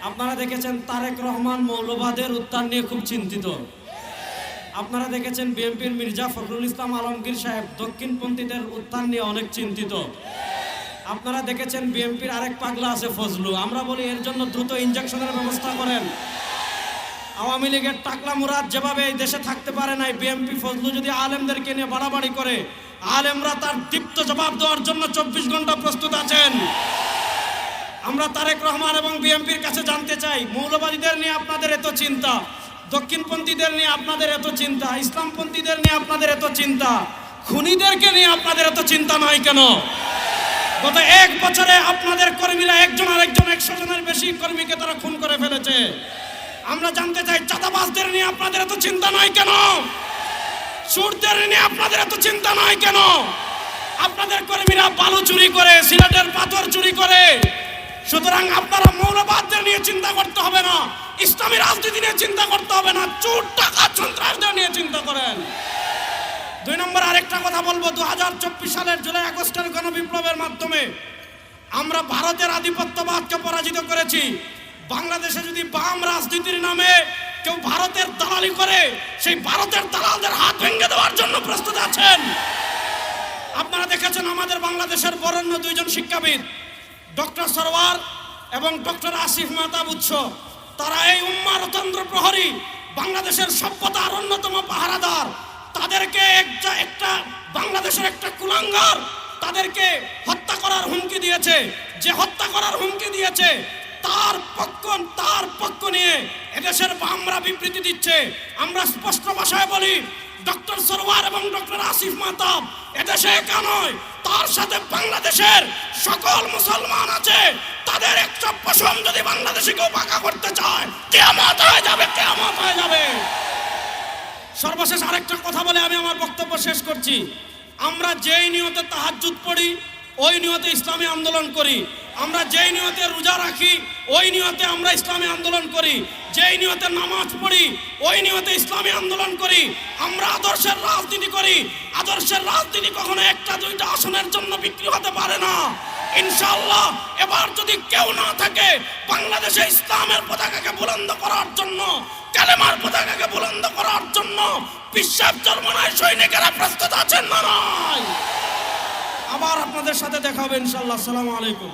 আপনারা দেখেছেন তারেক রহমান মৌলবাদের উত্থান নিয়ে খুব চিন্তিত। আপনারা দেখেছেন বিএনপির মির্জা ফখরুল ইসলাম আলমগীর সাহেব দক্ষিণপন্থীদের উত্থান নিয়ে অনেক চিন্তিত। আপনারা দেখেছেন বিএনপির আরেক পাগলা আছে ফজলু। আমরা বলি এর জন্য দ্রুত ইনজেকশনের ব্যবস্থা করেন। আওয়ামী লীগের টাকলা মুরাদ যেভাবে এই দেশে থাকতে পারে নাই, বিএনপি ফজলু যদি আলেমদেরকে নিয়ে বাড়াবাড়ি করে, আলেমরা তার দীপ্ত জবাব দেওয়ার জন্য 24 ঘন্টা প্রস্তুত আছেন। আমরা তারেক রহমান এবং বিএনপির কাছে জানতে চাই, মৌলবাদীদের নিয়ে আপনাদের এত চিন্তা, দক্ষিণপন্থীদের নিয়ে আপনাদের এত চিন্তা, ইসলামপন্থীদের নিয়ে আপনাদের এত চিন্তা, খুনিদেরকে নিয়ে আপনাদের এত চিন্তা নয় কেন? গত 1 বছরে আপনাদের কর্মীরা একজন আরেকজন 100 জনের বেশি কর্মীকে তারা খুন করে ফেলেছে। আমরা জানতে চাই, চাঁদাবাজদের নিয়ে আপনাদের এত চিন্তা নয় কেন? চোরদের নিয়ে আপনাদের এত চিন্তা নয় কেন? আপনাদের কর্মীরা বালু চুরি করে, সিলেটের পাথর চুরি করে। সুতরাং আপনারা মৌলবাদদের নিয়ে চিন্তা করতে হবে না, ইসলামী রাজনীতি নিয়ে চিন্তা করতে হবে না, চোর টাকা সন্ত্রাসদের নিয়ে চিন্তা করেন। 2 নম্বর আরেকটা কথা বলবো, 2024 সালের জুলাই আগস্টের গণবিপ্লবের মাধ্যমে আমরা ভারতের আধিপত্যবাদকে পরাজিত করেছি। বাংলাদেশে যদি বাম রাজনীতির নামে কেউ ভারতের দালালি করে, সেই ভারতের দালালদের হাত ভেঙে দেওয়ার জন্য প্রস্তুত আছেন। আপনারা দেখেছেন আমাদের বাংলাদেশের বরেণ্য 2 জন শিক্ষাবিদ, ডক্টর সরওয়ার এবং ডক্টর আসিফ মাহতাব উৎস, তারা এই উম্মার তন্ত্র প্রহরী, বাংলাদেশের সভ্যতার অন্যতম পাহারাদার। তাদেরকে একটা বাংলাদেশের একটা কুলাঙ্গার তাদেরকে হত্যা করার হুমকি দিয়েছে। যে হত্যা করার হুমকি দিয়েছে তার পক্ষ নিয়ে এদেশের বামরা বিবৃতি দিচ্ছে। আমরা স্পষ্ট ভাষায় বলি, ডক্টর সরওয়ার এবং ডক্টর আসিফ মাহতাব এদেশে একা নয়, তার সাথে বাংলাদেশের সকল মুসলমান আছে। তাদের একটা পশম যদি বাংলাদেশে কেউ পাকা করতে চায়, কিয়ামত হয়ে যাবে, কিয়ামত হয়ে যাবে। সর্বশেষ আরেকটা কথা বলে আমি আমার বক্তব্য শেষ করছি। আমরা যেই নিয়তে তাহাজ্জুদ পড়ি, ওই নিয়তে ইসলামী আন্দোলন করি। আমরা যেই নিয়তে রোজা রাখি, ওই নিয়তে আমরা ইসলামী আন্দোলন করি। যেই নিয়তে নামাজ পড়ি, ওই নিয়তে ইসলামী আন্দোলন করি। আমরা আদর্শের রাজনীতি করি। আদর্শের রাজনীতি কখনো 1-2টা আসনের জন্য বিক্রি হতে পারে না। ইনশাআল্লাহ এবার যদি কেউ না থাকে বাংলাদেশে ইসলামের পতাকাকে বুলন্দ করার জন্য, কালেমার পতাকাকে বুলন্দ করার জন্য, বিশ্বের চরমনায় সৈনিকেরা প্রস্তুত আছেন না নয়? আবার আপনাদের সাথে দেখা হবে ইনশাআল্লাহ। আসসালামু আলাইকুম।